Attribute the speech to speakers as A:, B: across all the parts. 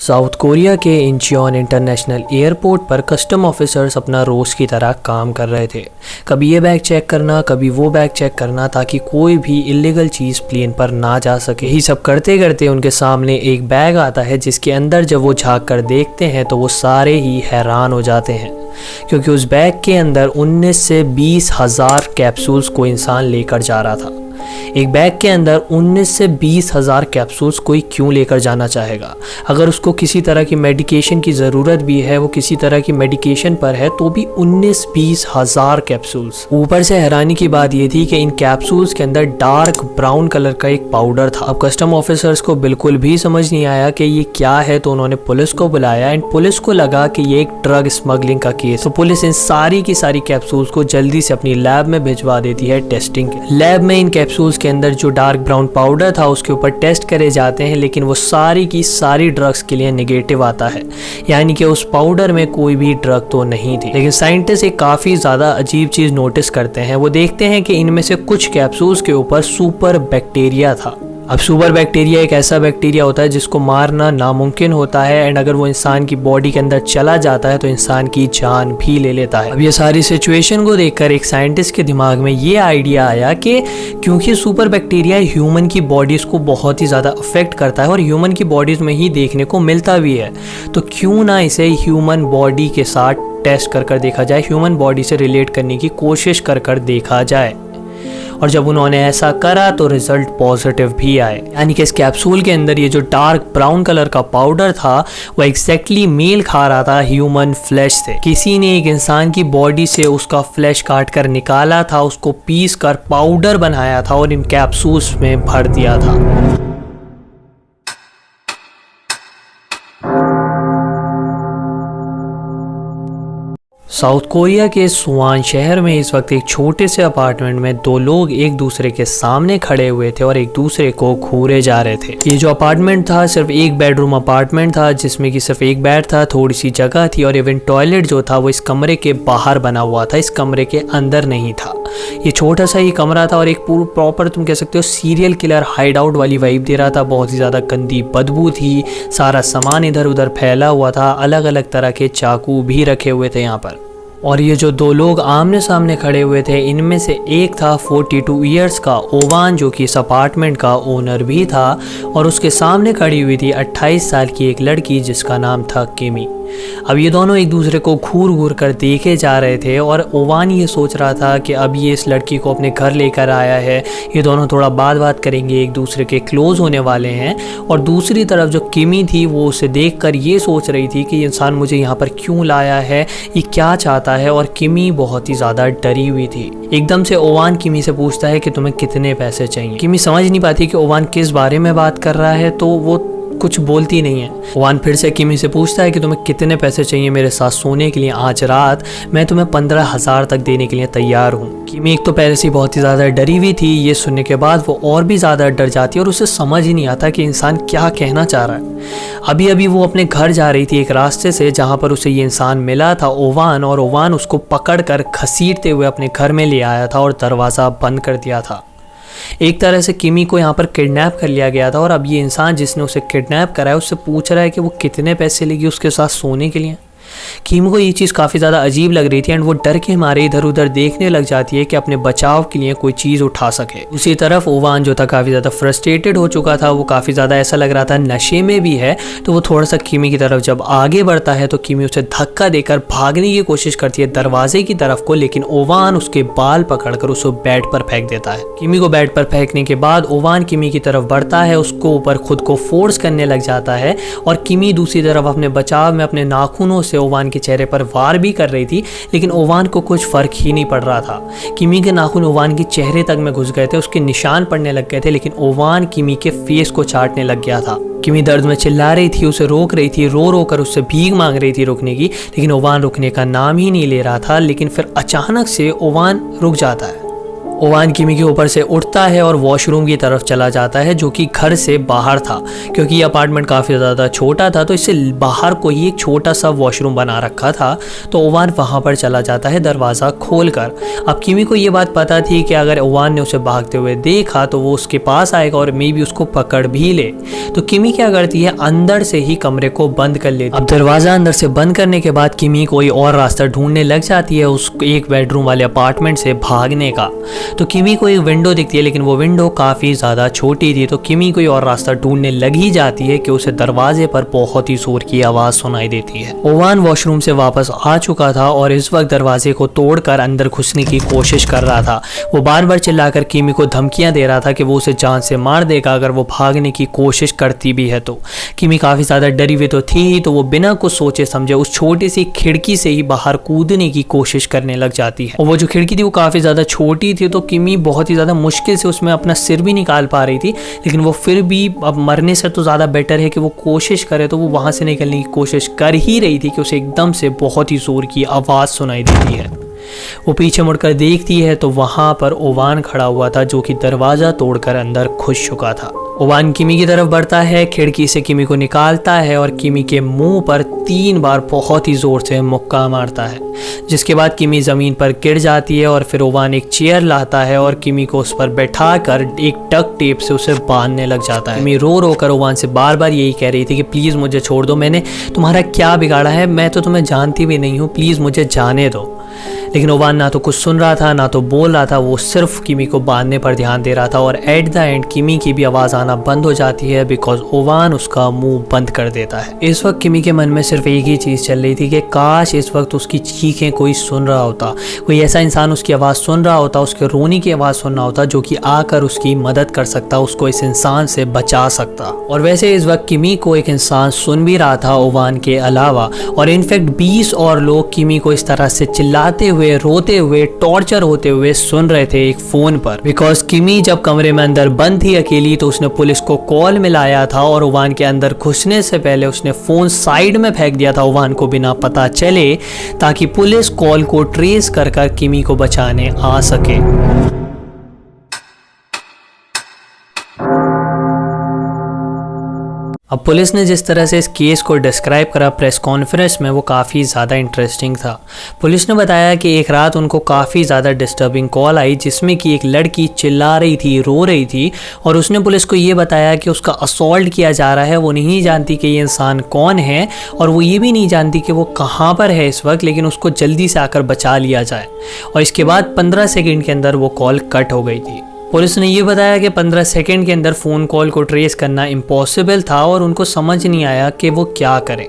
A: South Korea के Incheon international airport पर custom officers अपना रोज की तरह काम कर रहे थे। कभी ये बैग चेक करना, कभी वो बैग चेक करना, ताकि कोई भी इलीगल चीज़ प्लेन पर ना जा सके। यही सब करते करते उनके सामने एक बैग आता है, जिसके अंदर जब वो झांक कर देखते हैं तो वो सारे ही हैरान हो जाते हैं, क्योंकि उस बैग के अंदर 19 से 20 हज़ार कैप्सूल्स को इंसान लेकर जा रहा था। एक बैग के अंदर 19 से 20 हज़ार कैप्सूल्स कोई क्यों लेकर जाना चाहेगा? अगर उसको किसी तरह की मेडिकेशन की ज़रूरत भी है, वो किसी तरह की मेडिकेशन पर है, तो भी 19-20 हज़ार कैप्सूल्स। ऊपर से हैरानी की बात ये थी कि इन कैप्सूल्स के अंदर डार्क ब्राउन कलर का एक पाउडर था। अब कस्टम ऑफिसर्स को बिल्कुल भी समझ नहीं आया कि ये क्या है, तो उन्होंने पुलिस को बुलाया एंड पुलिस को लगा कि ये एक ड्रग स्मगलिंग का केस। तो पुलिस इन सारी की सारी कैप्सूल्स को जल्दी से अपनी लैब में भिजवा देती है टेस्टिंग के। लैब में इन कैप्सूल्स के अंदर जो डार्क ब्राउन पाउडर था उसके ऊपर टेस्ट करे जाते हैं, लेकिन वो सारी की सारी ड्रग्स के लिए नेगेटिव आता है, यानी कि उस पाउडर में कोई भी ड्रग तो नहीं थी। लेकिन साइंटिस्ट एक काफी ज्यादा अजीब चीज नोटिस करते हैं। वो देखते हैं कि इनमें से कुछ कैप्सूल्स के ऊपर सुपर बैक्टीरिया था। अब सुपर बैक्टीरिया एक ऐसा बैक्टीरिया होता है जिसको मारना नामुमकिन होता है एंड अगर वो इंसान की बॉडी के अंदर चला जाता है तो इंसान की जान भी ले लेता है। अब ये सारी सिचुएशन को देखकर एक साइंटिस्ट के दिमाग में ये आइडिया आया कि क्योंकि सुपर बैक्टीरिया ह्यूमन की बॉडीज को बहुत ही ज़्यादा अफेक्ट करता है और ह्यूमन की बॉडीज में ही देखने को मिलता भी है, तो क्यों ना इसे ह्यूमन बॉडी के साथ टेस्ट कर देखा जाए, ह्यूमन बॉडी से रिलेट करने की कोशिश कर देखा जाए। और जब उन्होंने ऐसा करा तो रिजल्ट पॉजिटिव भी आए, यानी कि इस कैप्सूल के अंदर ये जो डार्क ब्राउन कलर का पाउडर था वो एग्जैक्टली मेल खा रहा था ह्यूमन फ्लैश से। किसी ने एक इंसान की बॉडी से उसका फ्लैश काट कर निकाला था, उसको पीस कर पाउडर बनाया था और इन कैप्सूल्स में भर दिया था। साउथ कोरिया के सुवान शहर में इस वक्त एक छोटे से अपार्टमेंट में दो लोग एक दूसरे के सामने खड़े हुए थे और एक दूसरे को घूरे जा रहे थे। ये जो अपार्टमेंट था सिर्फ एक बेडरूम अपार्टमेंट था, जिसमें कि सिर्फ एक बेड था, थोड़ी सी जगह थी और इवन टॉयलेट जो था वो इस कमरे के बाहर बना हुआ था, इस कमरे के अंदर नहीं था। ये छोटा सा ही कमरा था और एक पूरा प्रॉपर तुम कह सकते हो सीरियल किलर हाइड आउट वाली वाइब दे रहा था। बहुत ही ज़्यादा गंदी बदबू थी, सारा सामान इधर उधर फैला हुआ था, अलग अलग तरह के चाकू भी रखे हुए थे यहाँ पर। और ये जो दो लोग आमने सामने खड़े हुए थे, इनमें से एक था 42 ईयर्स का ओवान, जो कि इस अपार्टमेंट का ओनर भी था, और उसके सामने खड़ी हुई थी 28 साल की एक लड़की जिसका नाम था किमी। अब ये दोनों एक दूसरे को घूर घूर कर देखे जा रहे थे और ओवान ये सोच रहा था कि अब ये इस लड़की को अपने घर लेकर आया है, ये दोनों थोड़ा बात करेंगे, एक दूसरे के क्लोज होने वाले हैं। और दूसरी तरफ जो किमी थी वो उसे देखकर ये सोच रही थी कि ये इंसान मुझे यहाँ पर क्यों लाया है, ये क्या चाहता है। और किमी बहुत ही ज़्यादा डरी हुई थी। एकदम से ओवान किमी से पूछता है कि तुम्हें कितने पैसे चाहिए। किमी समझ नहीं पाती कि ओवान किस बारे में बात कर रहा है, तो वो कुछ बोलती नहीं है। ओवान फिर से किमी से पूछता है कि तुम्हें कितने पैसे चाहिए मेरे साथ सोने के लिए आज रात, मैं तुम्हें 15,000 तक देने के लिए तैयार हूँ। किमी एक तो पहले से बहुत ही ज़्यादा डरी हुई थी, ये सुनने के बाद वो और भी ज़्यादा डर जाती है और उसे समझ ही नहीं आता कि इंसान क्या कहना चाह रहा है। अभी अभी वो अपने घर जा रही थी एक रास्ते से जहाँ पर उसे ये इंसान मिला था ओवान, और ओवान उसको पकड़ कर घसीटते हुए अपने घर में ले आया था और दरवाज़ा बंद कर दिया था। एक तरह से किमी को यहाँ पर किडनैप कर लिया गया था और अब ये इंसान जिसने उसे किडनैप करा है उससे पूछ रहा है कि वो कितने पैसे लेगी उसके साथ सोने के लिए। किमी को ये चीज़ काफ़ी ज़्यादा अजीब लग रही थी एंड वो डर के मारे इधर उधर देखने लग जाती है कि अपने बचाव के लिए कोई चीज़ उठा सके। उसी तरफ ओवान जो था काफ़ी ज़्यादा फ्रस्ट्रेटेड हो चुका था, वो काफ़ी ज़्यादा ऐसा लग रहा था नशे में भी है, तो वो थोड़ा सा किमी की तरफ जब आगे बढ़ता है तो किमी उसे धक्का देकर भागने की कोशिश करती है दरवाजे की तरफ को, लेकिन ओवान उसके बाल पकड़कर उसे बेड पर फेंक देता है। किमी को बेड पर फेंकने के बाद ओवान किमी की तरफ बढ़ता है, उसको ऊपर खुद को फोर्स करने लग जाता है और किमी दूसरी तरफ अपने बचाव में अपने नाखूनों से ओवान के चेहरे पर वार भी कर रही थी, लेकिन ओवान को कुछ फर्क ही नहीं पड़ रहा था। किमी के नाखून ओवान के चेहरे तक में घुस गए थे, उसके निशान पड़ने लग गए थे, लेकिन ओवान किमी के फेस को चाटने लग गया था। किमी दर्द में चिल्ला रही थी, उसे रोक रही थी, रो रो कर उससे भीख मांग रही थी रुकने की, लेकिन ओवान रुकने का नाम ही नहीं ले रहा था। लेकिन फिर अचानक से ओवान रुक जाता है ओवान किमी के ऊपर से उठता है और वॉशरूम की तरफ चला जाता है, जो कि घर से बाहर था। क्योंकि ये अपार्टमेंट काफ़ी ज़्यादा छोटा था तो इससे बाहर कोई एक छोटा सा वॉशरूम बना रखा था। तो ओवान वहाँ पर चला जाता है दरवाज़ा खोलकर। अब किमी को ये बात पता थी कि अगर ओवान ने उसे भागते हुए देखा तो वो उसके पास आएगा और मे भी उसको पकड़ भी ले। तो किमी क्या करती है, अंदर से ही कमरे को बंद कर लेती है। अब दरवाज़ा अंदर से बंद करने के बाद किमी कोई और रास्ता ढूंढने लग जाती है उस एक बेडरूम वाले अपार्टमेंट से भागने का। तो किमी को एक विंडो दिखती है, लेकिन वो विंडो काफ़ी ज़्यादा छोटी थी। तो किमी कोई और रास्ता ढूंढने लग ही जाती है कि उसे दरवाजे पर बहुत ही जोर की आवाज़ सुनाई देती है। ओवान वॉशरूम से वापस आ चुका था और इस वक्त दरवाजे को तोड़कर अंदर घुसने की कोशिश कर रहा था। वो बार बार चिल्लाकर किमी को धमकियां दे रहा था कि वो उसे जान से मार देगा अगर वो भागने की कोशिश करती भी है तो। किमी काफ़ी ज़्यादा डरी हुई तो थी ही, तो वो बिना कुछ सोचे समझे उस छोटी सी खिड़की से ही बाहर कूदने की कोशिश करने लग जाती है। और वो जो खिड़की थी वो काफ़ी ज़्यादा छोटी थी, तो किमी बहुत ही ज़्यादा मुश्किल से उसमें अपना सिर भी निकाल पा रही थी। लेकिन वो फिर भी अब मरने से तो ज़्यादा बेटर है कि वो कोशिश करे। तो वो वहाँ से निकलने की कोशिश कर ही रही थी कि उसे एकदम से बहुत ही ज़ोर की आवाज़ सुनाई देती है। वो पीछे मुड़कर देखती है तो वहाँ पर ओवान खड़ा हुआ था, जो कि दरवाज़ा तोड़कर अंदर घुस चुका था। ओवान किमी की तरफ बढ़ता है, खिड़की से किमी को निकालता है और किमी के मुंह पर 3 बार बहुत ही ज़ोर से मुक्का मारता है, जिसके बाद किमी ज़मीन पर गिर जाती है। और फिर ओवान एक चेयर लाता है और किमी को उस पर बैठाकर एक डक टेप से उसे बांधने लग जाता है। किमी रो रो कर ओवान से बार बार यही कह रही थी कि प्लीज़ मुझे छोड़ दो, मैंने तुम्हारा क्या बिगाड़ा है, मैं तो तुम्हें जानती भी नहीं हूँ, प्लीज़ मुझे जाने दो। लेकिन ओवान ना तो कुछ सुन रहा था ना तो बोल रहा था, वो सिर्फ किमी को बांधने पर ध्यान दे रहा था। और एट द एंड किमी की भी आवाज़ आना बंद हो जाती है, बिकॉज ओवान उसका मुंह बंद कर देता है। इस वक्त किमी के मन में सिर्फ एक ही चीज़ चल रही थी कि काश इस वक्त उसकी चीखें कोई सुन रहा होता, कोई ऐसा इंसान उसकी आवाज़ सुन रहा होता, उसके रोने की आवाज़ सुन रहा होता, जो कि आकर उसकी मदद कर सकता, उसको इस इंसान से बचा सकता। और वैसे इस वक्त किमी को एक इंसान सुन भी रहा था ओवान के अलावा, और इनफैक्ट 20 और लोग किमी को इस तरह से चिल्लाते हुए, रोते हुए, टॉर्चर होते हुए सुन रहे थे एक फोन पर। बिकॉज किमी जब कमरे में अंदर बंद थी अकेली, तो उसने पुलिस को कॉल मिलाया था और ओवान के अंदर घुसने से पहले उसने फोन साइड में फेंक दिया था ओवान को बिना पता चले, ताकि पुलिस कॉल को ट्रेस कर किमी को बचाने आ सके। अब पुलिस ने जिस तरह से इस केस को डिस्क्राइब करा प्रेस कॉन्फ्रेंस में, वो काफ़ी ज़्यादा इंटरेस्टिंग था। पुलिस ने बताया कि एक रात उनको काफ़ी ज़्यादा डिस्टर्बिंग कॉल आई, जिसमें कि एक लड़की चिल्ला रही थी, रो रही थी, और उसने पुलिस को ये बताया कि उसका असॉल्ट किया जा रहा है। वो नहीं जानती कि ये इंसान कौन है, और वो ये भी नहीं जानती कि वो कहाँ पर है इस वक्त, लेकिन उसको जल्दी से आकर बचा लिया जाए। और इसके बाद 15 सेकेंड के अंदर वो कॉल कट हो गई थी। पुलिस ने ये बताया कि 15 सेकंड के अंदर फ़ोन कॉल को ट्रेस करना इम्पॉसिबल था, और उनको समझ नहीं आया कि वो क्या करें।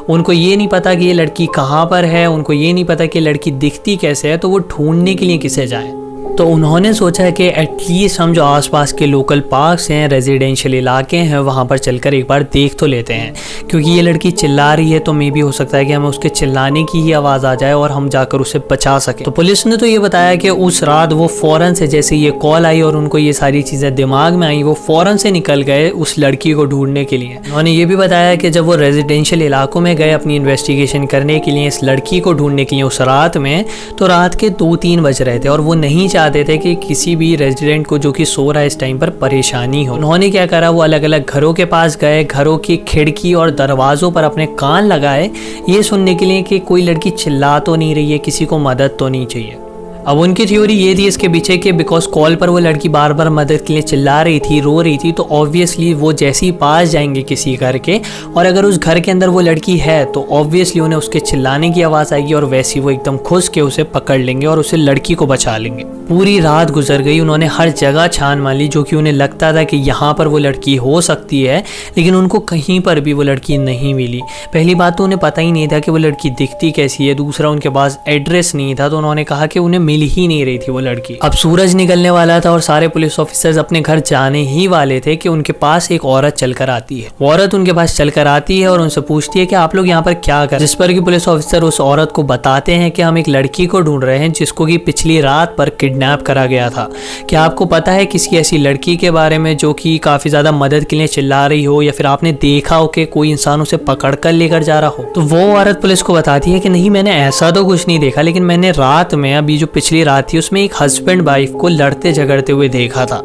A: उनको ये नहीं पता कि ये लड़की कहाँ पर है, उनको ये नहीं पता कि लड़की दिखती कैसे है, तो वो ढूंढने के लिए किसे जाएं। तो उन्होंने सोचा कि एटलीस्ट हम जो आसपास के लोकल पार्क्स हैं, रेजिडेंशियल इलाके हैं, वहाँ पर चलकर एक बार देख तो लेते हैं, क्योंकि ये लड़की चिल्ला रही है तो मे भी हो सकता है कि हमें उसके चिल्लाने की ही आवाज़ आ जाए और हम जाकर उसे बचा सकें। तो पुलिस ने तो ये बताया कि उस रात वो फ़ौरन से, जैसे ये कॉल आई और उनको ये सारी चीज़ें दिमाग में आई, वो फ़ौरन से निकल गए उस लड़की को ढूंढने के लिए। उन्होंने ये भी बताया कि जब वो रेजिडेंशियल इलाकों में गए अपनी इन्वेस्टिगेशन करने के लिए, इस लड़की को ढूंढने के लिए उस रात में, तो रात के 2-3 बज रहे थे और वो नहीं चाहते थे कि किसी भी रेजिडेंट को जो कि सो रहा है इस टाइम पर परेशानी हो। उन्होंने क्या करा, वो अलग अलग घरों के पास गए, घरों की खिड़की और दरवाज़ों पर अपने कान लगाए, ये सुनने के लिए कि कोई लड़की चिल्ला तो नहीं रही है, किसी को मदद तो नहीं चाहिए। अब उनकी थ्योरी ये थी इसके पीछे कि बिकॉज कॉल पर वो लड़की बार बार मदद के लिए चिल्ला रही थी, रो रही थी, तो ऑब्वियसली वो जैसे ही पास जाएंगे किसी घर के, और अगर उस घर के अंदर वो लड़की है तो ऑब्वियसली उन्हें उसके चिल्लाने की आवाज़ आएगी, और वैसे वो एकदम खुश के उसे पकड़ लेंगे और उसे लड़की को बचा लेंगे। पूरी रात गुजर गई, उन्होंने हर जगह छान मार ली, जो कि उन्हें लगता था कि यहाँ पर वो लड़की हो सकती है, लेकिन उनको कहीं पर भी वो लड़की नहीं मिली। पहली बात तो उन्हें पता ही नहीं था कि वो लड़की दिखती कैसी है, दूसरा उनके पास एड्रेस नहीं था, तो उन्होंने कहा कि उन्हें मिल ही नहीं रही थी वो लड़की। अब सूरज निकलने वाला था और सारे पुलिस ऑफिसर्स अपने घर जाने ही वाले थे कि उनके पास एक औरत चलकर आती है। वो औरत उनके पास चलकर आती है और उनसे पूछती है कि आप लोग यहाँ पर क्या कर, जिस पर कि पुलिस ऑफिसर उस औरत को बताते हैं कि हम एक लड़की को ढूंढ रहे हैं जिसको कि पिछली रात पर किडनैप करा गया था। क्या आपको पता है किसी ऐसी लड़की के बारे में जो कि काफी ज्यादा मदद के लिए चिल्ला रही हो, या फिर आपने देखा हो कि कोई इंसान उसे पकड़ कर लेकर जा रहा हो? तो वो औरत पुलिस को बताती है कि नहीं, मैंने ऐसा तो कुछ नहीं देखा, लेकिन मैंने रात में अभी जो पिछली रात थी उसमें एक हस्बैंड वाइफ को लड़ते झगड़ते हुए देखा था।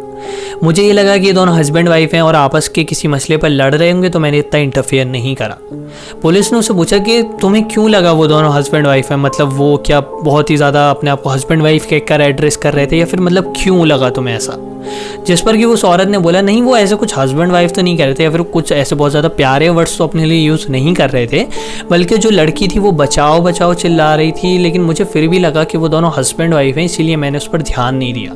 A: मुझे ये लगा कि ये दोनों हस्बैंड वाइफ हैं और आपस के किसी मसले पर लड़ रहे होंगे, तो मैंने इतना इंटरफेयर नहीं करा। पुलिस ने उससे पूछा कि तुम्हें क्यों लगा वो दोनों हस्बैंड वाइफ हैं, मतलब वो क्या बहुत ही ज़्यादा अपने आप को हस्बैंड वाइफ कहकर एड्रेस कर रहे थे, या फिर मतलब क्यों लगा तुम्हें ऐसा? जिस पर कि उस औरत ने बोला नहीं, वो ऐसे कुछ हस्बैंड वाइफ तो नहीं कर रहे थे, या फिर कुछ ऐसे बहुत ज़्यादा प्यारे वर्ड्स तो अपने लिए यूज़ नहीं कर रहे थे, बल्कि जो लड़की थी वो बचाओ बचाओ चिल्ला रही थी, लेकिन मुझे फिर भी लगा कि वो दोनों हस्बैंड वाइफ हैं, इसीलिए मैंने उस पर ध्यान नहीं दिया।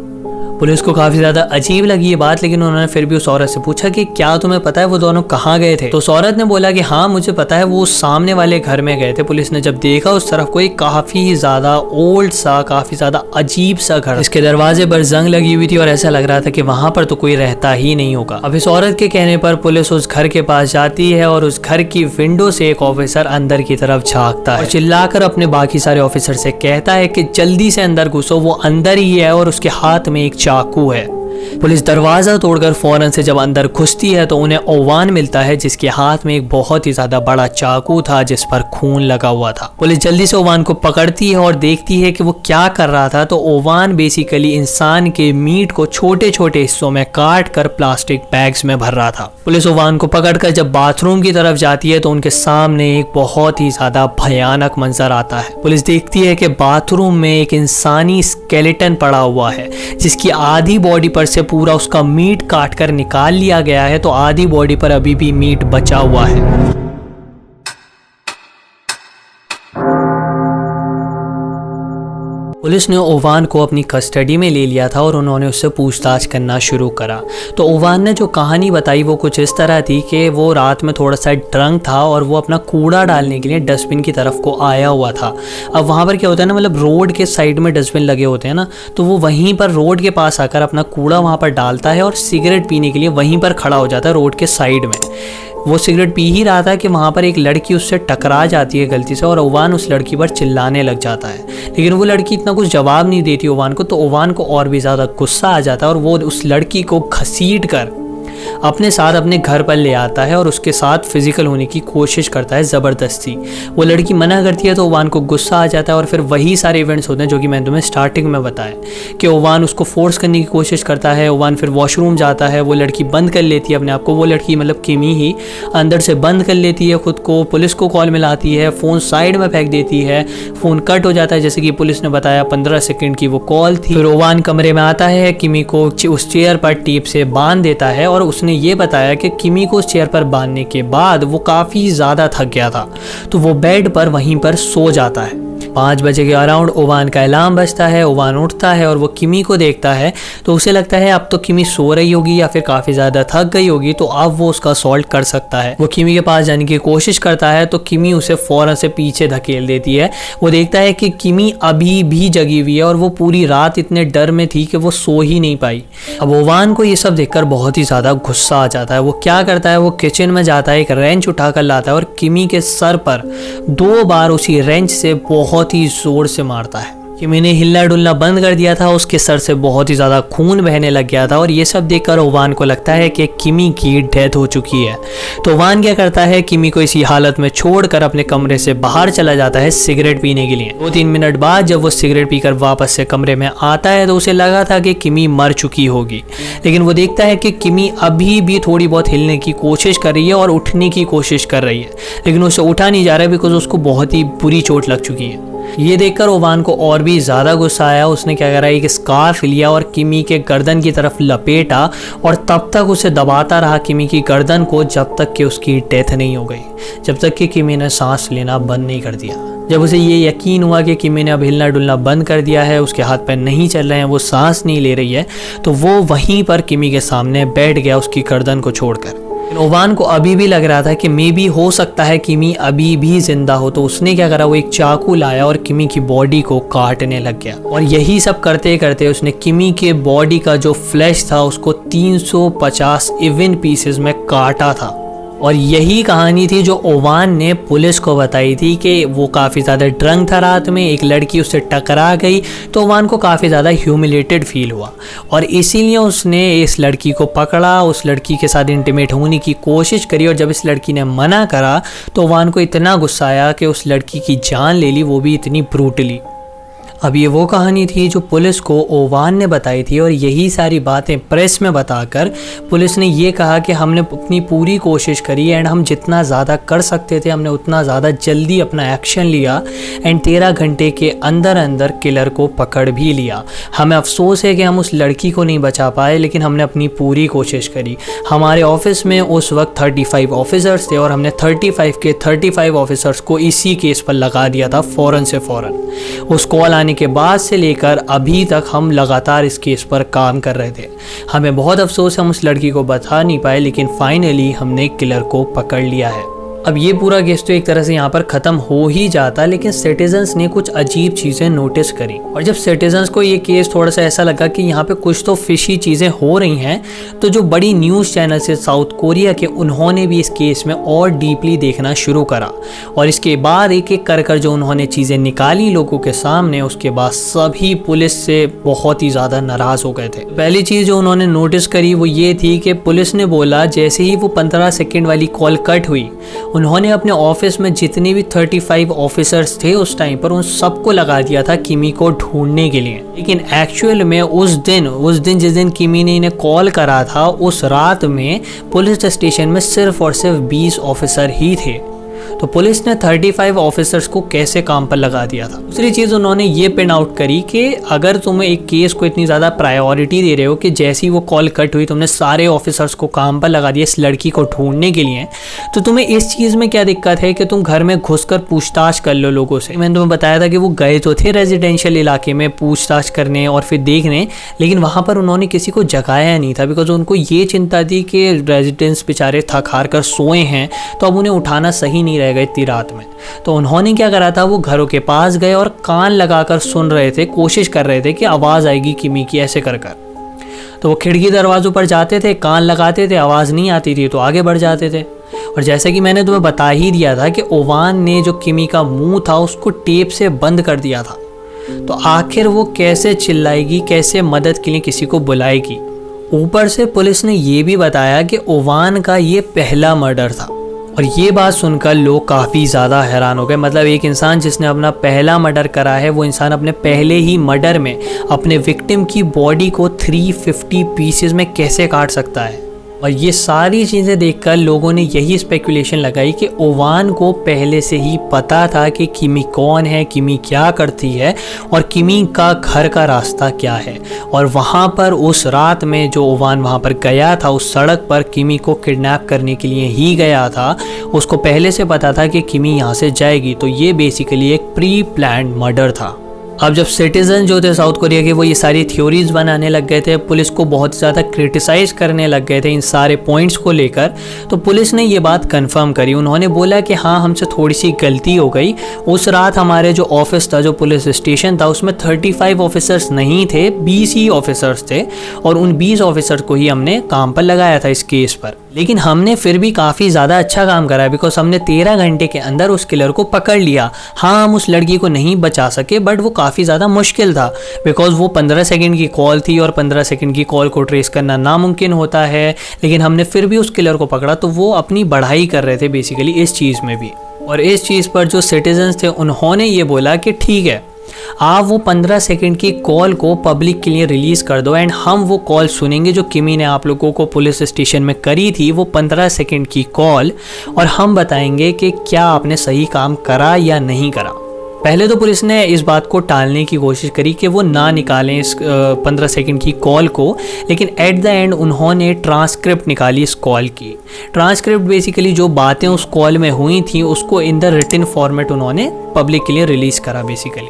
A: पुलिस को काफ़ी ज़्यादा अजीब लगी ये बात, लेकिन उन्होंने फिर भी उस औरत से पूछा कि क्या तुम्हें पता है वो दोनों कहाँ गए थे? तो उस औरत ने बोला कि हाँ मुझे पता है, वो सामने वाले घर में गए थे। पुलिस ने जब देखा उस तरफ कोई काफ़ी ज़्यादा ओल्ड सा, काफ़ी ज़्यादा अजीब सा घर, इसके दरवाजे पर जंग लगी हुई थी और ऐसा लग रहा था कि वहाँ पर तो कोई रहता ही नहीं होगा। अब इस औरत के कहने पर पुलिस उस घर के पास जाती है और उस घर की विंडो से एक ऑफिसर अंदर की तरफ झाँकता है और चिल्लाकर अपने बाकी सारे ऑफिसर से कहता है कि जल्दी से अंदर घुसो, वो अंदर ही है और उसके हाथ में एक चाकू है। पुलिस दरवाज़ा तोड़कर फौरन से जब अंदर घुसती है तो उन्हें ओवान मिलता है, जिसके हाथ में एक बहुत ही ज़्यादा बड़ा चाकू था जिस पर खून लगा हुआ था। पुलिस जल्दी से ओवान को पकड़ती है और देखती है कि वो क्या कर रहा था। तो ओवान बेसिकली इंसान के मीट को छोटे छोटे हिस्सों में काट कर प्लास्टिक बैग्स में भर रहा था। पुलिस ओवान को पकड़कर जब बाथरूम की तरफ जाती है तो उनके सामने एक बहुत ही ज़्यादा भयानक मंजर आता है। पुलिस देखती है कि बाथरूम में एक इंसानी स्केलेटन पड़ा हुआ है, जिसकी आधी बॉडी पर से पूरा उसका मीट काट कर निकाल लिया गया है, तो आधी बॉडी पर अभी भी मीट बचा हुआ है। पुलिस ने ओवान को अपनी कस्टडी में ले लिया था और उन्होंने उससे पूछताछ करना शुरू करा। तो ओवान ने जो कहानी बताई वो कुछ इस तरह थी कि वो रात में थोड़ा सा ड्रंक था और वो अपना कूड़ा डालने के लिए डस्टबिन की तरफ को आया हुआ था। अब वहाँ पर क्या होता है ना, मतलब रोड के साइड में डस्टबिन लगे होते हैं ना, तो वो वहीं पर रोड के पास आकर अपना कूड़ा वहाँ पर डालता है और सिगरेट पीने के लिए वहीं पर खड़ा हो जाता है रोड के साइड में। वो सिगरेट पी ही रहा था कि वहाँ पर एक लड़की उससे टकरा जाती है गलती से और ओवान उस लड़की पर चिल्लाने लग जाता है, लेकिन वो लड़की इतना कुछ जवाब नहीं देती ओवान को। तो ओवान को और भी ज़्यादा गुस्सा आ जाता है और वो उस लड़की को घसीट कर अपने साथ अपने घर पर ले आता है और उसके साथ फिजिकल होने की कोशिश करता है ज़बरदस्ती। वो लड़की मना करती है तो ओवान को गुस्सा आ जाता है और फिर वही सारे इवेंट्स होते हैं जो कि मैंने तुम्हें स्टार्टिंग में बताया कि ओवान उसको फोर्स करने की कोशिश करता है। ओवान फिर वॉशरूम जाता है, वो लड़की बंद कर लेती है अपने आप को, वो लड़की मतलब किमी ही अंदर से बंद कर लेती है खुद को। पुलिस को कॉल मिलाती है, फ़ोन साइड में फेंक देती है, फ़ोन कट हो जाता है। जैसे कि पुलिस ने बताया 15 सेकेंड की वो कॉल थी। फिर ओवान कमरे में आता है, किमी को उस चेयर पर टेप से बांध देता है और उसने ये बताया कि किमी को उस चेयर पर बांधने के बाद वो काफ़ी ज़्यादा थक गया था, तो वो बेड पर वहीं पर सो जाता है। 5 बजे के अराउंड ओवान का अलार्म बजता है। ओवान उठता है और वो किमी को देखता है तो उसे लगता है अब तो किमी सो रही होगी या फिर काफ़ी ज़्यादा थक गई होगी, तो अब वो उसका असॉल्ट कर सकता है। वो किमी के पास जाने की कोशिश करता है तो किमी उसे फ़ौरन से पीछे धकेल देती है। वो देखता है कि किमी अभी भी जगी हुई है और वो पूरी रात इतने डर में थी कि वो सो ही नहीं पाई। अब ओवान को ये सब देखकर बहुत ही ज़्यादा गुस्सा आ जाता है। वो क्या करता है, वो किचन में जाता है, एक रेंच उठाकर लाता है और किमी के सर पर 2 बार उसी रेंच से बहुत ही जोर से मारता है। किमी ने हिलना डुलना बंद कर दिया था, उसके सर से बहुत ही ज़्यादा खून बहने लग गया था और ये सब देखकर ओवान को लगता है कि किमी की डेथ हो चुकी है। तो ओवान क्या करता है, किमी को इसी हालत में छोड़कर अपने कमरे से बाहर चला जाता है सिगरेट पीने के लिए। 2-3 मिनट बाद जब वो सिगरेट पीकर वापस से कमरे में आता है तो उसे लगा था कि किमी मर चुकी होगी, लेकिन वो देखता है कि किमी अभी भी थोड़ी बहुत हिलने की कोशिश कर रही है और उठने की कोशिश कर रही है, लेकिन उसे उठा नहीं जा रहा है बिकॉज उसको बहुत ही बुरी चोट लग चुकी है। ये देखकर ओवान को और भी ज़्यादा गुस्सा आया। उसने क्या करा, एक स्कार्फ लिया और किमी के गर्दन की तरफ लपेटा और तब तक उसे दबाता रहा किमी की गर्दन को जब तक कि उसकी डेथ नहीं हो गई, जब तक कि किमी ने सांस लेना बंद नहीं कर दिया। जब उसे ये यकीन हुआ कि किमी ने अब हिलना डुलना बंद कर दिया है, उसके हाथ पैर नहीं चल रहे हैं, वो सांस नहीं ले रही है, तो वो वहीं पर किमी के सामने बैठ गया उसकी गर्दन को छोड़कर। ओवान को अभी भी लग रहा था कि मे बी हो सकता है किमी अभी भी जिंदा हो, तो उसने क्या करा, वो एक चाकू लाया और किमी की बॉडी को काटने लग गया। और यही सब करते करते उसने किमी के बॉडी का जो फ्लैश था उसको 350 इवन पीसेस में काटा था। और यही कहानी थी जो ओवान ने पुलिस को बताई थी कि वो काफ़ी ज़्यादा ड्रंक था रात में, एक लड़की उससे टकरा गई, तो ओवान को काफ़ी ज़्यादा ह्यूमिलेटेड फील हुआ और इसीलिए उसने इस लड़की को पकड़ा, उस लड़की के साथ इंटीमेट होने की कोशिश करी और जब इस लड़की ने मना करा तो ओवान को इतना गुस्सा आया कि उस लड़की की जान ले ली, वो भी इतनी ब्रूटली। अब ये वो कहानी थी जो पुलिस को ओवान ने बताई थी और यही सारी बातें प्रेस में बताकर पुलिस ने ये कहा कि हमने अपनी पूरी कोशिश करी एंड हम जितना ज़्यादा कर सकते थे हमने उतना ज़्यादा जल्दी अपना एक्शन लिया एंड 13 घंटे के अंदर अंदर किलर को पकड़ भी लिया। हमें अफसोस है कि हम उस लड़की को नहीं बचा पाए, लेकिन हमने अपनी पूरी कोशिश करी। हमारे ऑफिस में उस वक्त 35 ऑफिसर्स थे और हमने 35 के 35 ऑफिसर्स को इसी केस पर लगा दिया था फ़ौरन से फ़ौरन। उस कॉल आने के बाद से लेकर अभी तक हम लगातार इस केस पर काम कर रहे थे। हमें बहुत अफसोस है हम उस लड़की को बता नहीं पाए, लेकिन फाइनली हमने किलर को पकड़ लिया है। अब ये पूरा केस तो एक तरह से यहाँ पर ख़त्म हो ही जाता, लेकिन सिटीजन्स ने कुछ अजीब चीज़ें नोटिस करी और जब सिटीजन्स को ये केस थोड़ा सा ऐसा लगा कि यहाँ पे कुछ तो फिशी चीज़ें हो रही हैं, तो जो बड़ी न्यूज़ चैनल से साउथ कोरिया के उन्होंने भी इस केस में और डीपली देखना शुरू करा और इसके बाद एक एक कर जो उन्होंने चीज़ें निकाली लोगों के सामने, उसके बाद सभी पुलिस से बहुत ही ज़्यादा नाराज़ हो गए थे। पहली चीज़ जो उन्होंने नोटिस करी वो ये थी कि पुलिस ने बोला जैसे ही वो 15 सेकेंड वाली कॉल कट हुई, उन्होंने अपने ऑफिस में जितने भी 35 ऑफिसर्स थे उस टाइम पर उन सबको लगा दिया था किमी को ढूंढने के लिए। लेकिन एक्चुअल में उस दिन जिस दिन किमी ने इन्हें कॉल करा था, उस रात में पुलिस स्टेशन में सिर्फ और सिर्फ 20 ऑफिसर ही थे। तो पुलिस ने 35 ऑफिसर्स को कैसे काम पर लगा दिया था। दूसरी चीज़ उन्होंने ये पिन आउट करी कि अगर तुम एक केस को इतनी ज़्यादा प्रायोरिटी दे रहे हो कि जैसी वो कॉल कट हुई तुमने सारे ऑफिसर्स को काम पर लगा दिया इस लड़की को ढूंढने के लिए, तो तुम्हें इस चीज़ में क्या दिक्कत है कि तुम घर में घुसकर पूछताछ कर लो लोगों से। मैंने तुम्हें बताया था कि वो गए तो थे रेजिडेंशियल इलाके में पूछताछ करने और फिर देखने, लेकिन वहाँ पर उन्होंने किसी को जगाया नहीं था बिकॉज उनको ये चिंता थी कि रेजिडेंट्स बेचारे थक हार कर सोए हैं तो अब उन्हें उठाना सही नहीं रहेगा इतनी रात में। तो उन्होंने क्या करा था, वो घरों के पास गए और कान लगाकर सुन रहे थे, कोशिश कर रहे थे कि आवाज़ आएगी किमी की, ऐसे कर कर। तो वो खिड़की दरवाज़ों पर जाते थे, कान लगाते थे, आवाज़ नहीं आती थी तो आगे बढ़ जाते थे। और जैसे कि मैंने तुम्हें बता ही दिया था कि ओवान ने जो किमी का मुंह था उसको टेप से बंद कर दिया था, तो आखिर वो कैसे चिल्लाएगी, कैसे मदद के लिए किसी को बुलाएगी। ऊपर से पुलिस ने ये भी बताया कि ओवान का ये पहला मर्डर था और ये बात सुनकर लोग काफ़ी ज़्यादा हैरान हो गए। मतलब एक इंसान जिसने अपना पहला मर्डर करा है, वो इंसान अपने पहले ही मर्डर में अपने विक्टिम की बॉडी को 350 पीसेस में कैसे काट सकता है। और ये सारी चीज़ें देखकर लोगों ने यही स्पेकुलेशन लगाई कि ओवान को पहले से ही पता था कि किमी कौन है, किमी क्या करती है और किमी का घर का रास्ता क्या है। और वहाँ पर उस रात में जो ओवान वहाँ पर गया था, उस सड़क पर किमी को किडनैप करने के लिए ही गया था, उसको पहले से पता था कि किमी यहाँ से जाएगी। तो ये बेसिकली एक प्री प्लान्ड मर्डर था। अब जब सिटीजन जो थे साउथ कोरिया के, वो ये सारी थ्योरीज बनाने लग गए थे, पुलिस को बहुत ज़्यादा क्रिटिसाइज करने लग गए थे इन सारे पॉइंट्स को लेकर, तो पुलिस ने ये बात कंफर्म करी। उन्होंने बोला कि हाँ, हमसे थोड़ी सी गलती हो गई। उस रात हमारे जो ऑफिस था, जो पुलिस स्टेशन था, उसमें 35 ऑफिसर्स नहीं थे, 20 ही ऑफिसर्स थे और उन 20 ऑफिसर्स को ही हमने काम पर लगाया था इस केस पर। लेकिन हमने फिर भी काफ़ी ज़्यादा अच्छा काम करा बिकॉज हमने 13 घंटे के अंदर उस किलर को पकड़ लिया। हाँ, हम उस लड़की को नहीं बचा सके, बट वो काफ़ी ज़्यादा मुश्किल था बिकॉज वो 15 सेकंड की कॉल थी और 15 सेकंड की कॉल को ट्रेस करना नामुमकिन होता है। लेकिन हमने फिर भी उस किलर को पकड़ा, तो वो अपनी बढ़ाई कर रहे थे बेसिकली इस चीज़ में भी। और इस चीज़ पर जो सिटीजन्स थे उन्होंने ये बोला कि ठीक है, आप वो 15 सेकंड की कॉल को पब्लिक के लिए रिलीज़ कर दो एंड हम वो कॉल सुनेंगे जो किमी ने आप लोगों को पुलिस स्टेशन में करी थी, वो 15 सेकंड की कॉल, और हम बताएंगे कि क्या आपने सही काम करा या नहीं करा। पहले तो पुलिस ने इस बात को टालने की कोशिश करी कि वो ना निकालें इस 15 सेकंड की कॉल को, लेकिन एट द एंड उन्होंने ट्रांसक्रिप्ट निकाली इस कॉल की। ट्रांसक्रिप्ट बेसिकली जो बातें उस कॉल में हुई थी उसको इन द रिटन फॉर्मेट उन्होंने पब्लिक के लिए रिलीज़ करा बेसिकली।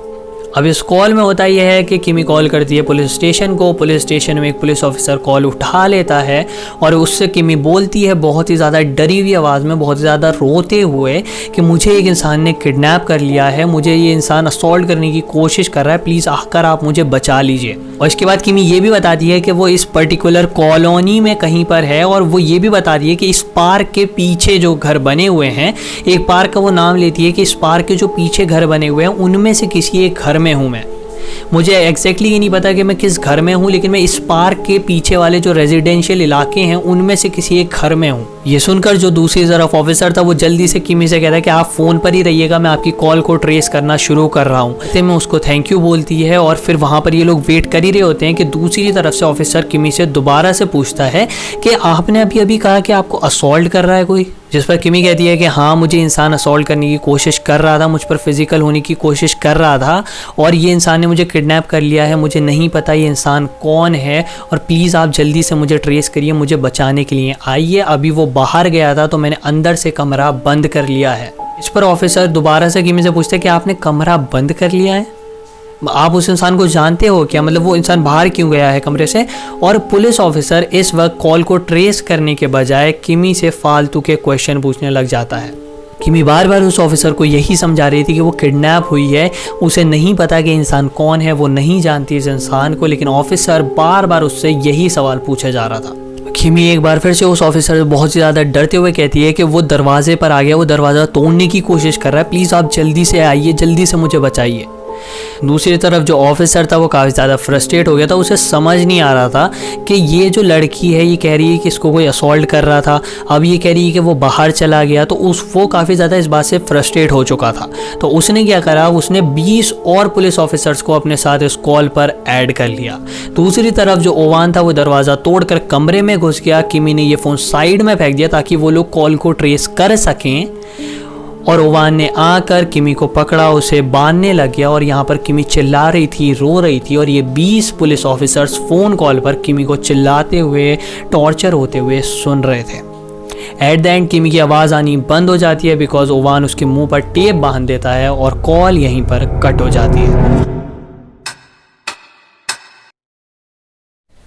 A: अब इस कॉल में होता यह है कि किमी कॉल करती है पुलिस स्टेशन को, पुलिस स्टेशन में एक पुलिस ऑफिसर कॉल उठा लेता है और उससे किमी बोलती है बहुत ही ज़्यादा डरी हुई आवाज़ में, बहुत ज़्यादा रोते हुए कि मुझे एक इंसान ने किडनैप कर लिया है, मुझे ये इंसान असॉल्ट करने की कोशिश कर रहा है, प्लीज़ आकर आप मुझे बचा लीजिए। और इसके बाद किमी ये भी बताती है कि वो इस पर्टिकुलर कॉलोनी में कहीं पर है और वो ये भी बताती है कि इस पार्क के पीछे जो घर बने हुए हैं, एक पार्क का वो नाम लेती है कि इस पार्क के जो पीछे घर बने हुए हैं उनमें से किसी एक घर में हूँ मैं। मुझे एग्जैक्टली ये नहीं पता कि मैं किस घर में हूँ, लेकिन मैं इस पार्क के पीछे वाले जो रेजिडेंशियल इलाके हैं उनमें से किसी एक घर में हूँ। ये सुनकर जो दूसरी तरफ ऑफिसर था वो जल्दी से किमी से कहता है कि आप फ़ोन पर ही रहिएगा, मैं आपकी कॉल को ट्रेस करना शुरू कर रहा हूँ। तो मैं उसको थैंक यू बोलती है और फिर वहाँ पर ये लोग वेट कर ही रहे होते हैं कि दूसरी तरफ से ऑफिसर किमी से दोबारा से पूछता है कि आपने अभी अभी कहा कि आपको असॉल्ट कर रहा है कोई, जिस पर किमी कहती है कि हाँ, मुझे इंसान असॉल्ट करने की कोशिश कर रहा था, मुझ पर फिजिकल होने की कोशिश कर रहा था और ये इंसान ने मुझे किडनैप कर लिया है, मुझे नहीं पता ये इंसान कौन है और प्लीज़ आप जल्दी से मुझे ट्रेस करिए, मुझे बचाने के लिए आइए। अभी वो बाहर गया था तो मैंने अंदर से कमरा बंद कर लिया है। इस पर ऑफिसर दोबारा से किमी से पूछते हैं कि आपने कमरा बंद कर लिया है, आप उस इंसान को जानते हो क्या, मतलब वो इंसान बाहर क्यों गया है कमरे से। और पुलिस ऑफिसर इस वक्त कॉल को ट्रेस करने के बजाय किमी से फालतू के क्वेश्चन पूछने लग जाता है। किमी बार बार उस ऑफिसर को यही समझा रही थी कि वो किडनैप हुई है, उसे नहीं पता कि इंसान कौन है, वो नहीं जानती इस इंसान को, लेकिन ऑफिसर बार बार उससे यही सवाल पूछा जा रहा था। किमी एक बार फिर से उस ऑफिसर से बहुत ज़्यादा डरते हुए कहती है कि वो दरवाजे पर आ गया, वो दरवाज़ा तोड़ने की कोशिश कर रहा है, प्लीज़ आप जल्दी से आइए, जल्दी से मुझे बचाइए। दूसरी तरफ जो ऑफिसर था वो काफ़ी ज़्यादा फ्रस्ट्रेट हो गया था, उसे समझ नहीं आ रहा था कि ये जो लड़की है ये कह रही है कि इसको कोई असॉल्ट कर रहा था, अब ये कह रही है कि वो बाहर चला गया, तो वो काफ़ी ज़्यादा इस बात से फ्रस्ट्रेट हो चुका था। तो उसने क्या करा, उसने 20 और पुलिस ऑफिसर्स को अपने साथ इस कॉल पर ऐड कर लिया। दूसरी तरफ जो ओवान था वो दरवाज़ा तोड़कर कमरे में घुस गया। किमी ने ये फ़ोन साइड में फेंक दिया ताकि वो लोग कॉल को ट्रेस कर सकें और ओवान ने आकर किमी को पकड़ा, उसे बांधने लग गया और यहाँ पर किमी चिल्ला रही थी, रो रही थी और ये 20 पुलिस ऑफिसर्स फ़ोन कॉल पर किमी को चिल्लाते हुए, टॉर्चर होते हुए सुन रहे थे। एट द एंड किमी की आवाज़ आनी बंद हो जाती है बिकॉज ओवान उसके मुंह पर टेप बांध देता है और कॉल यहीं पर कट हो जाती है।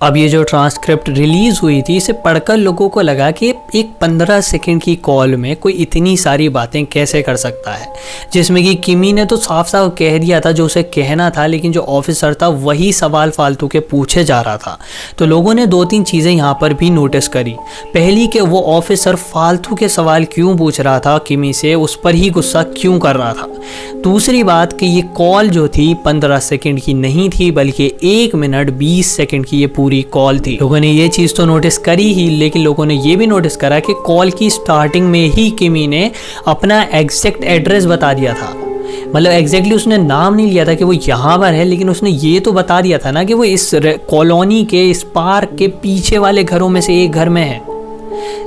A: अब ये जो ट्रांसक्रिप्ट रिलीज़ हुई थी इसे पढ़कर लोगों को लगा कि एक 15 सेकंड की कॉल में कोई इतनी सारी बातें कैसे कर सकता है, जिसमें कि किमी ने तो साफ साफ कह दिया था जो उसे कहना था, लेकिन जो ऑफिसर था वही सवाल फालतू के पूछे जा रहा था। तो लोगों ने 2-3 चीज़ें यहाँ पर भी नोटिस करी। पहली कि वो ऑफिसर फालतू के सवाल क्यों पूछ रहा था किमी से, उस पर ही गुस्सा क्यों कर रहा था। दूसरी बात कि ये कॉल जो थी 15 सेकंड की नहीं थी बल्कि 1 मिनट 20 सेकंड की ये पूरी कॉल थी। लोगों ने ये चीज़ तो नोटिस करी ही, लेकिन लोगों ने ये भी नोटिस करा कि कॉल की स्टार्टिंग में ही किमी ने अपना एग्जैक्ट एड्रेस बता दिया था। मतलब एग्जैक्टली उसने नाम नहीं लिया था कि वो यहाँ पर है, लेकिन उसने ये तो बता दिया था ना कि वो इस कॉलोनी के, इस पार्क के पीछे वाले घरों में से एक घर में है।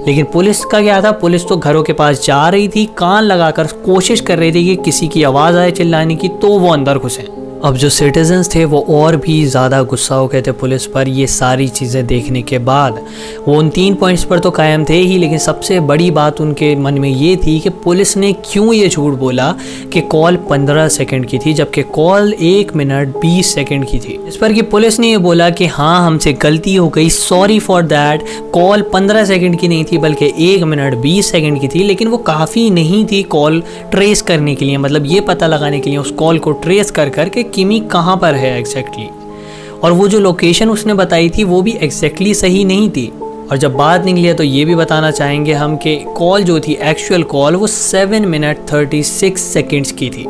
A: लेकिन पुलिस का क्या था, पुलिस तो घरों के पास जा रही थी, कान लगाकर कोशिश कर रही थी कि किसी की आवाज़ आए चिल्लाने की तो वो अंदर घुसे। अब जो सिटीजन्स थे वो और भी ज़्यादा गुस्सा हो गए थे पुलिस पर ये सारी चीज़ें देखने के बाद। वो उन 3 पॉइंट्स पर तो कायम थे ही, लेकिन सबसे बड़ी बात उनके मन में ये थी कि पुलिस ने क्यों ये झूठ बोला कि कॉल 15 सेकंड की थी जबकि कॉल 1 मिनट 20 सेकंड की थी। इस पर कि पुलिस ने ये बोला कि हाँ, हमसे गलती हो गई, sorry for that, call 15 second की नहीं थी बल्कि 1 मिनट 20 सेकंड की थी, लेकिन वो काफ़ी नहीं थी कॉल ट्रेस करने के लिए, मतलब ये पता लगाने के लिए उस कॉल को ट्रेस कर करके किमी कहाँ पर है एग्जैक्टली। और वो जो लोकेशन उसने बताई थी वो भी एग्जैक्टली सही नहीं थी। और जब बात निकली है तो ये भी बताना चाहेंगे हम कि कॉल जो थी, एक्चुअल कॉल, वो 7 मिनट 36 सेकेंड्स की थी।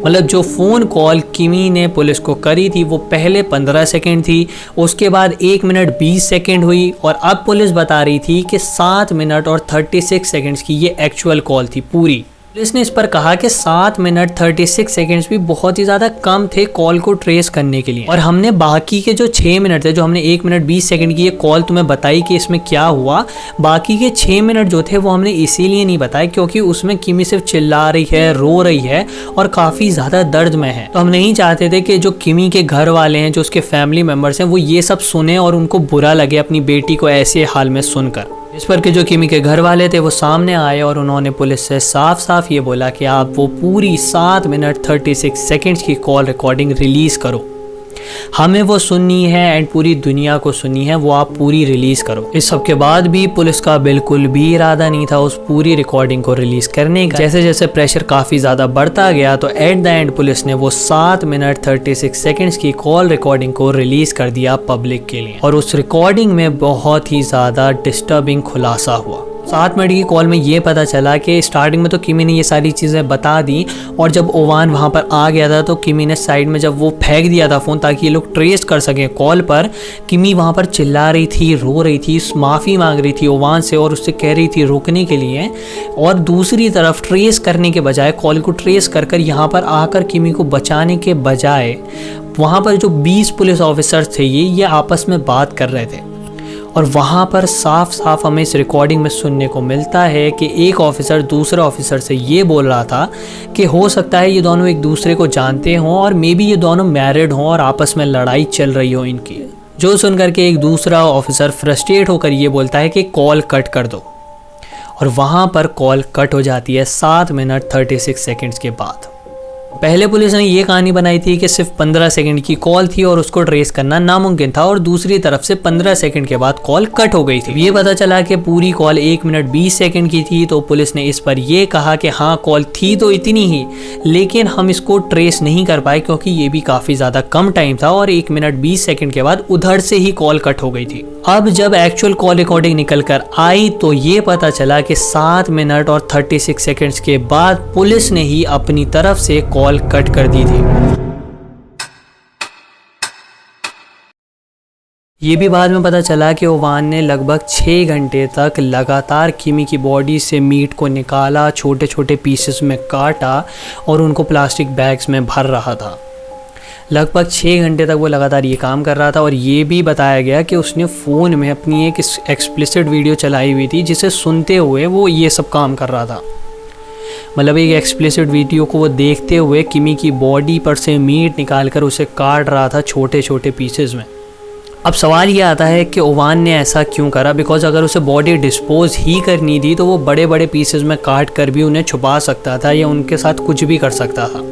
A: मतलब जो फ़ोन कॉल किमी ने पुलिस को करी थी वो पहले 15 सेकेंड थी, उसके बाद 1 मिनट 20 सेकेंड हुई और अब पुलिस बता रही थी कि 7 मिनट और 36 सेकेंड्स की ये एक्चुअल कॉल थी पूरी। पुलिस ने इस पर कहा कि 7 मिनट 36 सेकेंड्स भी बहुत ही ज़्यादा कम थे कॉल को ट्रेस करने के लिए। और हमने बाकी के जो 6 मिनट थे, जो हमने 1 मिनट 20 सेकेंड की ये कॉल तुम्हें बताई कि इसमें क्या हुआ, बाकी के 6 मिनट जो थे वो हमने इसीलिए नहीं बताए क्योंकि उसमें किमी सिर्फ चिल्ला रही है, रो रही है और काफ़ी ज़्यादा दर्द में है। तो हम नहीं चाहते थे कि जो किमी के घर वाले हैं, जो उसके फैमिली मेम्बर्स हैं, वो ये सब सुने और उनको बुरा लगे अपनी बेटी को ऐसे हाल में सुनकर। इस पर के जो किमी के घर वाले थे वो सामने आए और उन्होंने पुलिस से साफ साफ ये बोला कि आप वो पूरी 7 मिनट 36 सेकेंड्स की कॉल रिकॉर्डिंग रिलीज़ करो, हमें वो सुननी है एंड पूरी दुनिया को सुननी है, वो आप पूरी रिलीज़ करो। इस सब के बाद भी पुलिस का बिल्कुल भी इरादा नहीं था उस पूरी रिकॉर्डिंग को रिलीज़ करने का। जैसे जैसे प्रेशर काफ़ी ज़्यादा बढ़ता गया तो एट द एंड पुलिस ने वो 7 मिनट 36 सेकेंड्स की कॉल रिकॉर्डिंग को रिलीज़ कर दिया पब्लिक के लिए। और उस रिकॉर्डिंग में बहुत ही ज़्यादा डिस्टर्बिंग खुलासा हुआ। 7 मिनट की कॉल में ये पता चला कि स्टार्टिंग में तो किमी ने ये सारी चीज़ें बता दी, और जब ओवान वहाँ पर आ गया था तो किमी ने साइड में जब वो फेंक दिया था फ़ोन ताकि ये लोग ट्रेस कर सकें कॉल पर, किमी वहाँ पर चिल्ला रही थी, रो रही थी, माफ़ी मांग रही थी ओवान से और उससे कह रही थी रुकने के लिए। और दूसरी तरफ ट्रेस करने के बजाय, कॉल को ट्रेस कर कर यहाँ पर आकर किमी को बचाने के बजाय वहाँ पर जो 20 पुलिस ऑफिसर्स थे ये आपस में बात कर रहे थे। और वहाँ पर साफ साफ हमें इस रिकॉर्डिंग में सुनने को मिलता है कि एक ऑफिसर दूसरे ऑफिसर से ये बोल रहा था कि हो सकता है ये दोनों एक दूसरे को जानते हों और मे बी ये दोनों मैरिड हों और आपस में लड़ाई चल रही हो इनकी। जो सुनकर के एक दूसरा ऑफिसर फ्रस्ट्रेट होकर ये बोलता है कि कॉल कट कर दो, और वहाँ पर कॉल कट हो जाती है 7 मिनट 36 सेकेंड्स के बाद। पहले पुलिस ने ये कहानी बनाई थी कि सिर्फ 15 सेकंड की कॉल थी और उसको ट्रेस करना नामुमकिन था, और दूसरी तरफ से 15 सेकंड के बाद कॉल कट हो गई थी। ये पता चला कि पूरी कॉल 1 मिनट 20 सेकंड की थी, तो पुलिस ने इस पर यह कहा कि हाँ कॉल थी तो इतनी ही, लेकिन हम इसको ट्रेस नहीं कर पाए क्योंकि ये भी काफ़ी ज़्यादा कम टाइम था और 1 मिनट 20 सेकंड के बाद उधर से ही कॉल कट हो गई थी। अब जब एक्चुअल कॉल रिकॉर्डिंग निकल कर आई तो ये पता चला कि 7 मिनट और 36 सेकंड्स के बाद पुलिस ने ही अपनी तरफ से कॉल कट कर दी थी। ये भी बाद में पता चला कि ओवान ने लगभग 6 घंटे तक लगातार किमी की बॉडी से मीट को निकाला, छोटे छोटे पीसेस में काटा और उनको प्लास्टिक बैग्स में भर रहा था। लगभग 6 घंटे तक वो लगातार ये काम कर रहा था, और ये भी बताया गया कि उसने फ़ोन में अपनी एक एक्सप्लिसिट वीडियो चलाई हुई थी जिसे सुनते हुए वो ये सब काम कर रहा था। मतलब एक एक्सप्लिसिट वीडियो को वो देखते हुए किमी की बॉडी पर से मीट निकालकर उसे काट रहा था छोटे छोटे पीसेस में। अब सवाल ये आता है कि ओवान ने ऐसा क्यों करा, बिकॉज अगर उसे बॉडी डिस्पोज ही करनी थी तो वो बड़े बड़े पीसेस में काट कर भी उन्हें छुपा सकता था या उनके साथ कुछ भी कर सकता था,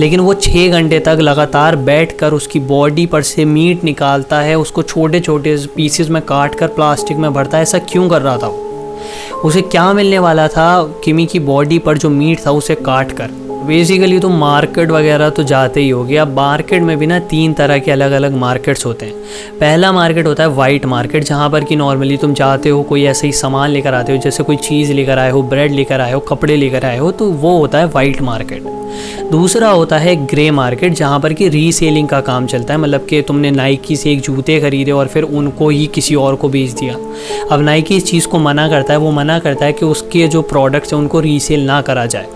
A: लेकिन वो 6 घंटे तक लगातार बैठकर उसकी बॉडी पर से मीट निकालता है, उसको छोटे छोटे पीसेस में काट कर प्लास्टिक में भरता है। ऐसा क्यों कर रहा था? उसे क्या मिलने वाला था किमी की बॉडी पर जो मीट था उसे काट कर? बेसिकली तो मार्केट वगैरह तो जाते ही होगे। अब मार्केट में भी ना 3 तरह के अलग अलग मार्केट्स होते हैं। पहला मार्केट होता है वाइट मार्केट, जहाँ पर कि नॉर्मली तुम जाते हो, कोई ऐसे ही सामान लेकर आते हो, जैसे कोई चीज़ लेकर आए हो, ब्रेड लेकर आए हो, कपड़े लेकर आए हो, तो वो होता है वाइट मार्केट। दूसरा होता है ग्रे मार्केट, जहाँ पर कि रीसेलिंग का काम चलता है, मतलब कि तुमने नाइकी से एक जूते खरीदे और फिर उनको ही किसी और को बेच दिया। अब नाइकी इस चीज़ को मना करता है, वो मना करता है कि उसके जो प्रोडक्ट्स हैं उनको रीसेल ना करा जाए,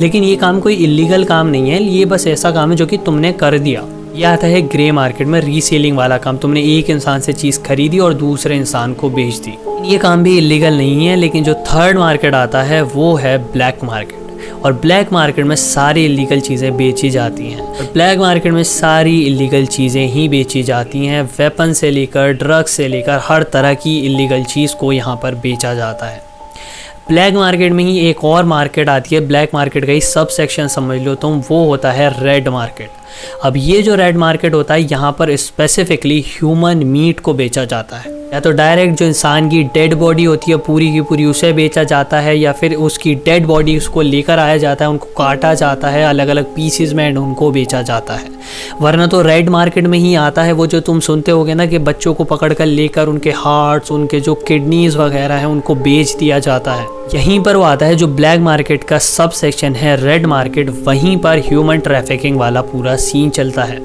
A: लेकिन ये काम कोई इलीगल काम नहीं है, ये बस ऐसा काम है जो कि तुमने कर दिया। ये आता है ग्रे मार्केट में, रीसेलिंग वाला काम। तुमने एक इंसान से चीज़ खरीदी और दूसरे इंसान को बेच दी, ये काम भी इलीगल नहीं है। लेकिन जो थर्ड मार्केट आता है वो है ब्लैक मार्केट, और ब्लैक मार्केट में सारी इलीगल चीज़ें बेची जाती हैं। और ब्लैक मार्केट में सारी इलीगल चीज़ें ही बेची जाती हैं, वेपन से लेकर ड्रग्स से लेकर हर तरह की इलीगल चीज़ को यहाँ पर बेचा जाता है। ब्लैक मार्केट में ही एक और मार्केट आती है, ब्लैक मार्केट का ही सब सेक्शन समझ लो तुम, वो होता है रेड मार्केट। अब ये जो रेड मार्केट होता है यहाँ पर स्पेसिफिकली ह्यूमन मीट को बेचा जाता है, या तो डायरेक्ट जो इंसान की डेड बॉडी होती है पूरी की पूरी उसे बेचा जाता है, या फिर उसकी डेड बॉडी उसको लेकर आया जाता है, उनको काटा जाता है अलग अलग पीसेस में एंड उनको बेचा जाता है। वरना तो रेड मार्केट में ही आता है वो जो तुम सुनते होगे ना कि बच्चों को पकड़ कर लेकर उनके हार्ट्स, उनके जो किडनीज वगैरह हैं उनको बेच दिया जाता है। यहीं पर वो आता है जो ब्लैक मार्केट का सब सेक्शन है रेड मार्केट, वहीं पर ह्यूमन ट्रैफिकिंग वाला पूरा सीन चलता है।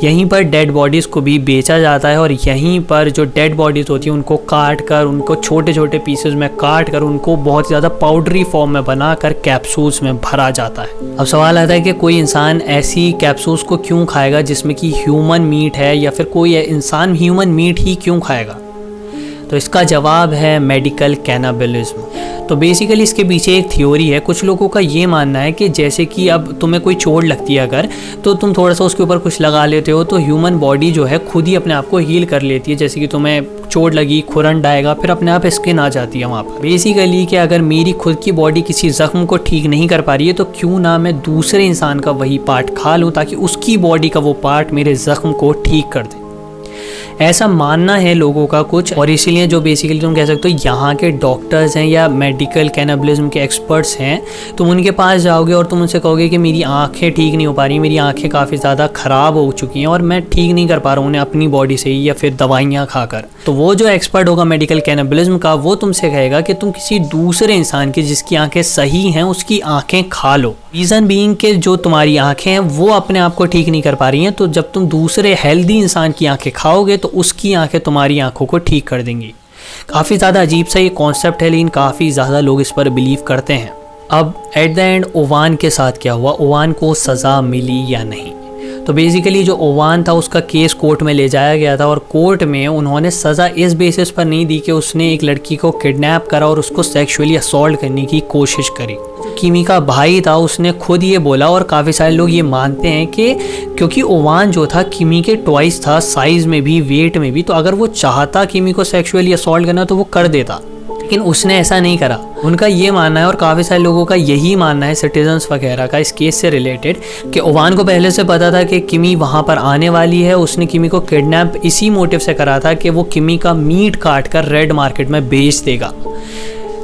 A: यहीं पर डेड बॉडीज़ को भी बेचा जाता है, और यहीं पर जो डेड बॉडीज़ होती हैं उनको काट कर, उनको छोटे छोटे पीसेस में काट कर, उनको बहुत ज़्यादा पाउडरी फॉर्म में बनाकर कैप्सूल्स में भरा जाता है। अब सवाल आता है कि कोई इंसान ऐसी कैप्सूल्स को क्यों खाएगा जिसमें कि ह्यूमन मीट है, या फिर कोई इंसान ह्यूमन मीट ही क्यों खाएगा? तो इसका जवाब है मेडिकल कैनाबिलिज्म। तो बेसिकली इसके पीछे एक थ्योरी है। कुछ लोगों का ये मानना है कि जैसे कि अब तुम्हें कोई चोट लगती है अगर, तो तुम थोड़ा सा उसके ऊपर कुछ लगा लेते हो तो ह्यूमन बॉडी जो है खुद ही अपने आप को हील कर लेती है। जैसे कि तुम्हें चोट लगी, खुरंड आएगा, फिर अपने आप स्किन आ जाती है वहाँ पर। बेसिकली कि अगर मेरी खुद की बॉडी किसी ज़ख्म को ठीक नहीं कर पा रही है तो क्यों ना मैं दूसरे इंसान का वही पार्ट खा लूँ ताकि उसकी बॉडी का वो पार्ट मेरे ज़ख्म को ठीक कर दे। ऐसा मानना है लोगों का कुछ, और इसीलिए जो बेसिकली तुम कह सकते हो यहाँ के डॉक्टर्स हैं या मेडिकल कैनबलिज्म के एक्सपर्ट्स हैं, तुम उनके पास जाओगे और तुम उनसे कहोगे कि मेरी आंखें ठीक नहीं हो पा रही, मेरी आंखें काफ़ी ज़्यादा ख़राब हो चुकी हैं और मैं ठीक नहीं कर पा रहा हूँ उन्हें अपनी बॉडी से ही या फिर दवाइयाँ खाकर, तो वो जो एक्सपर्ट होगा मेडिकल कैनबलिज्म का, वो तुमसे कहेगा कि तुम किसी दूसरे इंसान की जिसकी आंखें सही हैं उसकी आंखें खा लो। रीज़न बीइंग के जो तुम्हारी आंखें हैं वो अपने आप को ठीक नहीं कर पा रही हैं, तो जब तुम दूसरे हेल्दी इंसान की आंखें खाओगे तो उसकी आंखें तुम्हारी आंखों को ठीक कर देंगी। काफ़ी ज़्यादा अजीब सा ये कॉन्सेप्ट है, लेकिन काफ़ी ज़्यादा लोग इस पर बिलीव करते हैं। अब एट द एंड ओवान के साथ क्या हुआ, ओवान को सज़ा मिली या नहीं? तो बेसिकली जो ओवान था उसका केस कोर्ट में ले जाया गया था और कोर्ट में उन्होंने सज़ा इस बेसिस पर नहीं दी कि उसने एक लड़की को किडनैप करा और उसको सेक्सुअली असॉल्ट करने की कोशिश करी। किमी का भाई था उसने खुद ये बोला, और काफ़ी सारे लोग ये मानते हैं कि क्योंकि ओवान जो था किमी के ट्वाइस था, साइज़ में भी वेट में भी, तो अगर वो चाहता किमी को सेक्सुअली असॉल्ट करना तो वो कर देता, लेकिन उसने ऐसा नहीं करा। उनका ये मानना है और काफ़ी सारे लोगों का यही मानना है सिटीजन्स वगैरह का इस केस से रिलेटेड कि ओवान को पहले से पता था कि किमी वहाँ पर आने वाली है। उसने किमी को किडनैप इसी मोटिव से करा था कि वो किमी का मीट काट कर रेड मार्केट में बेच देगा।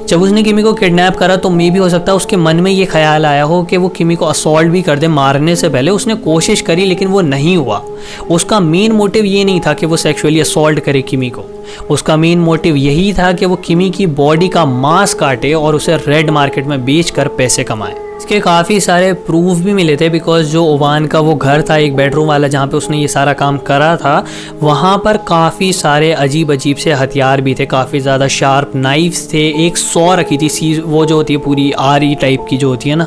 A: जब उसने किमी को किडनैप करा तो मे भी हो सकता है उसके मन में ये ख्याल आया हो कि वो किमी को असॉल्ट भी कर दे मारने से पहले। उसने कोशिश करी लेकिन वो नहीं हुआ। उसका मेन मोटिव ये नहीं था कि वो सेक्सुअली असॉल्ट करे किमी को, उसका मेन मोटिव यही था कि वो किमी की बॉडी का मांस काटे और उसे रेड मार्केट में बेच कर पैसे कमाए। इसके काफ़ी सारे प्रूफ भी मिले थे, बिकॉज जो ओवान का वो घर था एक बेडरूम वाला जहाँ पे उसने ये सारा काम करा था, वहाँ पर काफ़ी सारे अजीब अजीब से हथियार भी थे, काफ़ी ज़्यादा शार्प नाइफ्स थे, एक सॉ रखी थी, सी वो जो होती है पूरी आरी टाइप की जो होती है ना,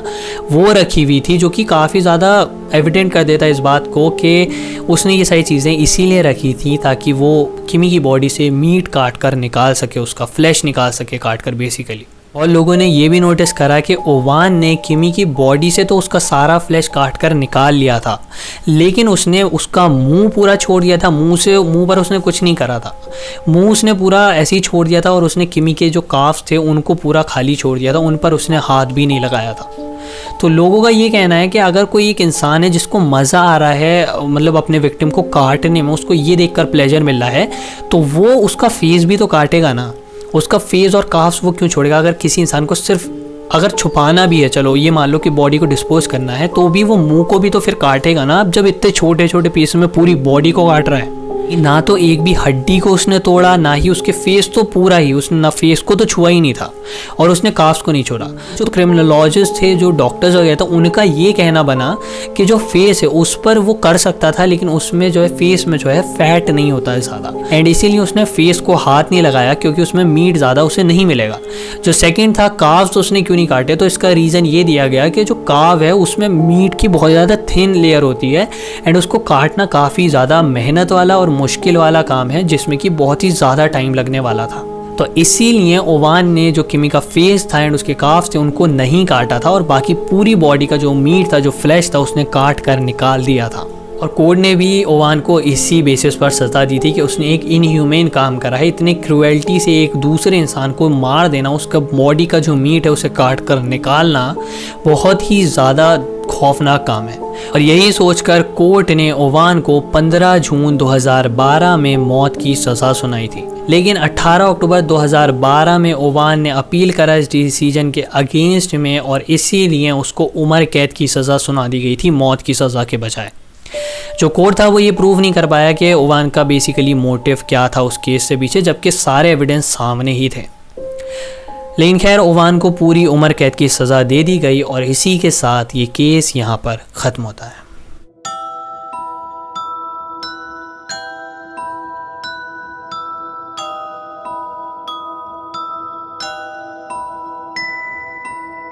A: वो रखी हुई थी, जो कि काफ़ी ज़्यादा एविडेंट कर देता है इस बात को कि उसने ये सारी चीज़ें इसीलिए रखी थी ताकि वो किमी की बॉडी से मीट काट कर निकाल सके, उसका फ्लैश निकाल सके काट कर बेसिकली। और लोगों ने ये भी नोटिस करा कि ओवान ने किमी की बॉडी से तो उसका सारा फ्लैश काट कर निकाल लिया था, लेकिन उसने उसका मुंह पूरा छोड़ दिया था। मुंह पर उसने कुछ नहीं करा था, मुंह उसने पूरा ऐसे ही छोड़ दिया था, और उसने किमी के जो काफ्स थे उनको पूरा खाली छोड़ दिया था, उन पर उसने हाथ भी नहीं लगाया था। तो लोगों का ये कहना है कि अगर कोई एक इंसान है जिसको मज़ा आ रहा है मतलब अपने विक्टिम को काटने में, उसको ये देखकर प्लेजर मिल रहा है, तो वो उसका फेस भी तो काटेगा ना, उसका फेस और काफ्स वो क्यों छोड़ेगा? अगर किसी इंसान को सिर्फ अगर छुपाना भी है, चलो ये मान लो कि बॉडी को डिस्पोज करना है, तो भी वो मुंह को भी तो फिर काटेगा ना। अब जब इतने छोटे छोटे पीस में पूरी बॉडी को काट रहा है, ना तो एक भी हड्डी को उसने तोड़ा, ना ही उसके फेस तो पूरा ही, उसने ना फेस को तो छुआ ही नहीं था और उसने काफ्स को नहीं छोड़ा। जो क्रिमिनोलॉजिस्ट थे, जो डॉक्टर्स वगैरह था, उनका ये कहना बना कि जो फेस है उस पर वो कर सकता था, लेकिन उसमें जो है फेस में जो है फैट नहीं होता है ज़्यादा, एंड इसीलिए उसने फेस को हाथ नहीं लगाया क्योंकि उसमें मीट ज़्यादा उसे नहीं मिलेगा। जो सेकेंड था काव्स, उसने क्यों नहीं काटे, तो इसका रीज़न ये दिया गया कि जो काव है उसमें मीट की बहुत ज़्यादा थिन लेयर होती है एंड उसको काटना काफ़ी ज़्यादा मेहनत वाला और मुश्किल वाला काम है, जिसमें कि बहुत ही ज़्यादा टाइम लगने वाला था। तो इसीलिए ओवान ने जो किमी का फेस था एंड उसके काफ्स थे उनको नहीं काटा था, और बाकी पूरी बॉडी का जो मीट था, जो फ्लैश था, उसने काट कर निकाल दिया था। और कोर्ट ने भी ओवान को इसी बेसिस पर सज़ा दी थी कि उसने एक इनह्यूमेन काम करा है। इतने क्रूएल्टी से एक दूसरे इंसान को मार देना, उसका बॉडी का जो मीट है उसे काट कर निकालना बहुत ही ज़्यादा खौफनाक काम है। और यही सोचकर कोर्ट ने ओवान को 15 जून 2012 में मौत की सज़ा सुनाई थी। लेकिन 18 अक्टूबर 2012 में ओवान ने अपील करा इस डिसीजन के अगेंस्ट में, और इसीलिए उसको उम्र कैद की सज़ा सुना दी गई थी मौत की सज़ा के बजाय। जो कोर्ट था वो ये प्रूव नहीं कर पाया कि ओवान का बेसिकली मोटिव क्या था उस केस से पीछे, जबकि सारे एविडेंस सामने ही थे। लेकिन खैर ओवान को पूरी उम्र कैद की सज़ा दे दी गई, और इसी के साथ ये केस यहाँ पर ख़त्म होता है।